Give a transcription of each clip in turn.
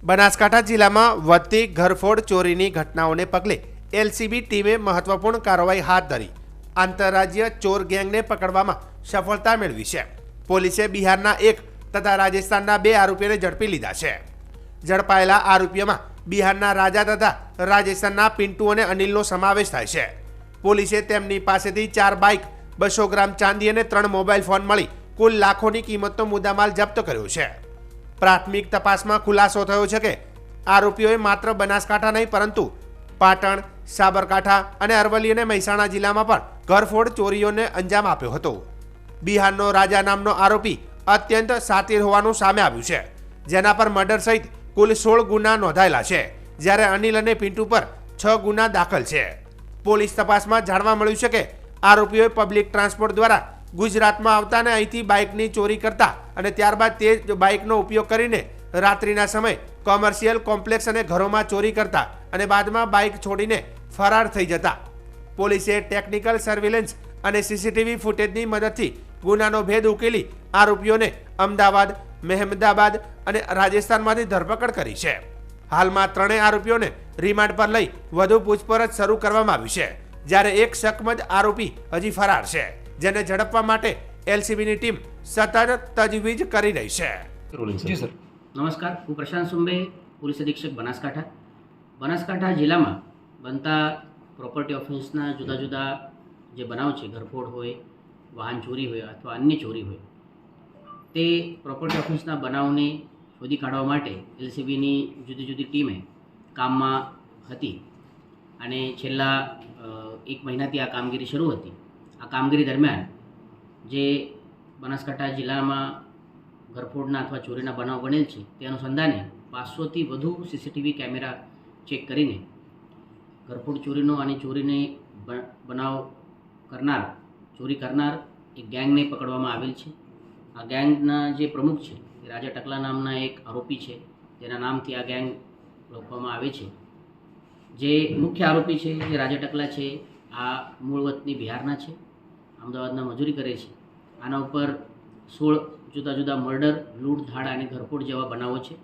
બનાસકાંઠા જિલ્લામાં વધતી ઘરફોડ ચોરીની ઘટનાઓને પગલે એલસીબી ટીમે મહત્વપૂર્ણ કાર્યવાહી હાથ ધરી આંતરરાજ્ય ચોર ગેંગને પકડવામાં સફળતા મેળવી છે। પોલીસે બિહારના એક તથા રાજસ્થાનના 2 આરોપીઓને ઝડપી લીધા છે। ઝડપાયેલા આરોપીઓમાં બિહારના રાજા તથા રાજસ્થાનના પિન્ટુ અને અનિલનો સમાવેશ થાય છે। પોલીસે તેમની પાસેથી 4 બાઇક, 200 ગ્રામ ચાંદી અને 3 મોબાઈલ ફોન મળી કુલ લાખોની કિંમતનો મુદ્દામાલ જપ્ત કર્યો છે। પ્રાથમિક તપાસમાં ખુલાસો થયો છે કે આરોપીઓએ માત્ર બનાસકાંઠા નહીં પરંતુ પાટણ, સાબરકાંઠા અને અરવલ્લી અને મહેસાણા જિલ્લામાં પણ ઘરફોડ ચોરીઓને અંજામ આપ્યો હતો। બિહારનો રાજા નામનો આરોપી અત્યંત શાતિર હોવાનું સામે આવ્યું છે, જેના પર મર્ડર સહિત કુલ 16 ગુના નોંધાયેલા છે, જ્યારે અનિલ અને પિન્ટુ પર 6 ગુના દાખલ છે। પોલીસ તપાસમાં જાણવા મળ્યું છે કે આરોપીઓએ પબ્લિક ટ્રાન્સપોર્ટ દ્વારા ગુજરાતમાં આવતા અને અહીંથી બાઇકની ચોરી કરતા અને ત્યારબાદ તે જ બાઇકનો ઉપયોગ કરીને રાત્રિના સમયે કોમર્શિયલ કોમ્પ્લેક્સ અને ઘરોમાં ચોરી કરતા અને બાદમાં બાઇક છોડીને ફરાર થઈ જતા। પોલીસે ટેકનિકલ સર્વેલન્સ અને સીસીટીવી ફૂટેજની મદદથી ગુનાનો ભેદ ઉકેલી આરોપીઓને અમદાવાદ, મહેમદાબાદ અને રાજસ્થાનમાંથી ધરપકડ કરી છે। હાલમાં 3 આરોપીઓને રિમાન્ડ પર લઈ વધુ પૂછપરછ શરૂ કરવામાં આવી છે, જ્યારે એક શકમદ આરોપી હજી ફરાર છે, જેને ઝડપવા માટે એલસીબીની ટીમ સતત તજવીજ કરી રહી છે। જી સર, નમસ્કાર, હું પ્રશાંત સુંબે, પોલીસ અધિક્ષક બનાસકાંઠા જિલ્લામાં બનતા પ્રોપર્ટી ઓફેન્સના જુદા જુદા જે બનાવ છે, ઘરફોડ હોય, વાહન ચોરી હોય અથવા અન્ય ચોરી હોય, તે પ્રોપર્ટી ઓફેન્સના બનાવને શોધી કાઢવા માટે એલસીબીની જુદી જુદી ટીમે કામમાં હતી અને છેલ્લા 1 મહિનાથી આ કામગીરી શરૂ હતી। આ કામગીરી દરમિયાન જે બનાસકાંઠા જિલ્લામાં ઘરફોડના અથવા ચોરીના બનાવ બનેલ છે તે અનુસંધાને 500થી વધુ સીસીટીવી કેમેરા ચેક કરીને ઘરફોડ ચોરીનો અને ચોરીને બનાવ કરનાર, ચોરી કરનાર એક ગેંગને પકડવામાં આવેલ છે। આ ગેંગના જે પ્રમુખ છે એ રાજા ટકલા નામના એક આરોપી છે, જેના નામથી આ ગેંગ ઓળખવામાં આવે છે। જે મુખ્ય આરોપી છે જે રાજા ટકલા છે, આ મૂળ વતની બિહારના છે, અમદાવાદના મજૂરી કરે છે। આના ઉપર 16 જુદા જુદા મર્ડર, લૂંટ, ધાડ અને ઘરફોડ જેવા બનાવો છે।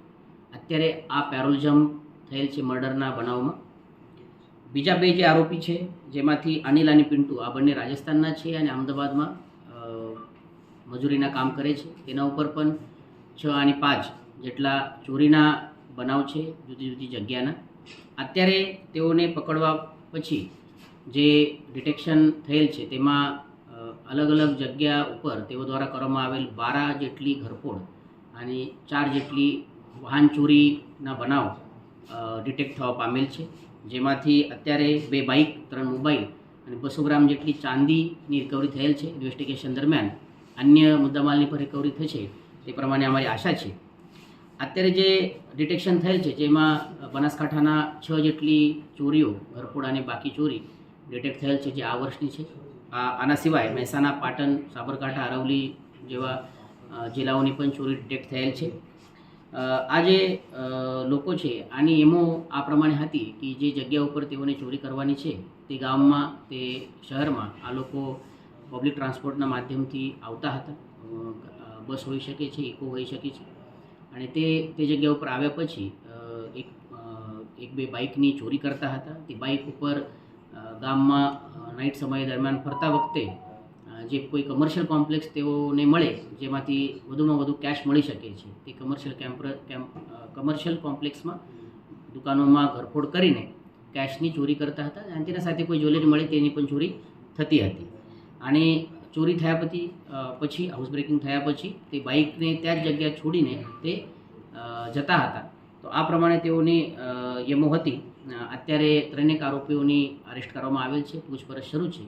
અત્યારે આ પેરોલિઝમ થયેલ છે મર્ડરના બનાવમાં। બીજા 2 જે આરોપી છે, જેમાંથી અનિલ અને પિન્ટુ, આ બંને રાજસ્થાનના છે અને અમદાવાદમાં મજૂરીના કામ કરે છે। તેના ઉપર પણ 6 અને 5 જેટલા ચોરીના બનાવ છે જુદી જુદી જગ્યાના। અત્યારે તેઓને પકડવા પછી જે ડિટેક્શન થયેલ છે તેમાં અલગ અલગ જગ્યા ઉપર તેઓ દ્વારા કરવામાં આવેલ 12 જેટલી ઘરફોડ અને 4 જેટલી વાહન ચોરીના બનાવ ડિટેક્ટ થવા પામેલ છે, જેમાંથી અત્યારે 2 બાઇક, 3 મોબાઈલ અને 200 ગ્રામ જેટલી ચાંદીની રિકવરી થયેલ છે। ઇન્વેસ્ટિગેશન દરમિયાન અન્ય મુદ્દામાલની પણ રિકવરી થશે તે પ્રમાણે અમારી આશા છે। અત્યારે જે ડિટેક્શન થયેલ છે જેમાં બનાસકાંઠાના 6 જેટલી ચોરીઓ, ઘરફોડ અને બાકી ચોરી ડિટેક્ટ થયેલ છે, જે આ વર્ષની છે। આના સિવાય મહેસાણા, પાટણ, સાબરકાંઠા, અરવલ્લી જેવા જિલ્લાઓની પણ ચોરી ડિટેક્ટ થયેલ છે। આ જે લોકો છે આની એમો આ પ્રમાણે હતી કે જે જગ્યા ઉપર તેઓને ચોરી કરવાની છે તે ગામમાં, તે શહેરમાં આ લોકો પબ્લિક ટ્રાન્સપોર્ટના માધ્યમથી આવતા હતા। બસ હોઈ શકે છે, ઇકો હોઈ શકે છે, અને તે જગ્યા ઉપર આવ્યા પછી એક બે બાઇકની ચોરી કરતા હતા। તે બાઇક ઉપર ગામમાં નાઇટ સમય દરમિયાન ફરતા વખતે જે કોઈ કમર્શિયલ કોમ્પ્લેક્સ તેઓને મળે જેમાંથી વધુમાં વધુ કેશ મળી શકે છે, તે કમર્શિયલ કોમ્પ્લેક્સમાં દુકાનોમાં ઘરફોડ કરીને કેશની ચોરી કરતા હતા અને તેના સાથે કોઈ જ્વેલરી મળે તેની પણ ચોરી થતી હતી। અને ચોરી થયા પછી હાઉસ બ્રેકિંગ થયા પછી તે બાઇકને ત્યાં જ જગ્યા છોડીને તે જતા હતા। તો આ પ્રમાણે તેઓની યમો હતી। અત્યારે 3 આરોપીઓની અરેસ્ટ કરવામાં આવેલ છે, પૂછપરછ શરૂ છે।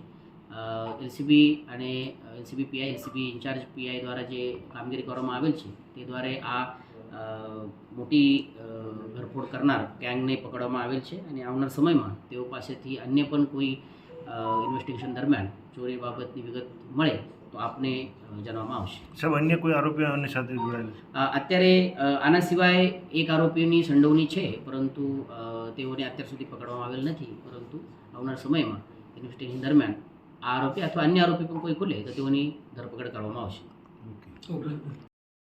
એલસીબી અને LCB PI, LCB in charge PI દ્વારા જે કામગીરી કરવામાં આવેલ છે તે દ્વારા આ મોટી ઘરફોડ કરનાર ગેંગને પકડવામાં આવેલ છે અને આવનાર સમયમાં તેઓ પાસેથી અન્ય પણ કોઈ ઇન્વેસ્ટિગેશન દરમિયાન ચોરી બાબતની વિગત મળે તો આપને જણાવવામાં આવશે। સાહેબ, અન્ય કોઈ આરોપીઓ આની સાથે જોડાયેલા છે? અત્યારે આના સિવાય એક આરોપીની સંડોવણી છે, પરંતુ તેઓને અત્યાર સુધી પકડવામાં આવેલ નથી, પરંતુ આવનાર સમયમાં ઇન્વેસ્ટિગેશન દરમિયાન આ આરોપી અથવા અન્ય આરોપી પણ કોઈ ખુલે તો તેઓની ધરપકડ કરવામાં આવશે। ઓકે।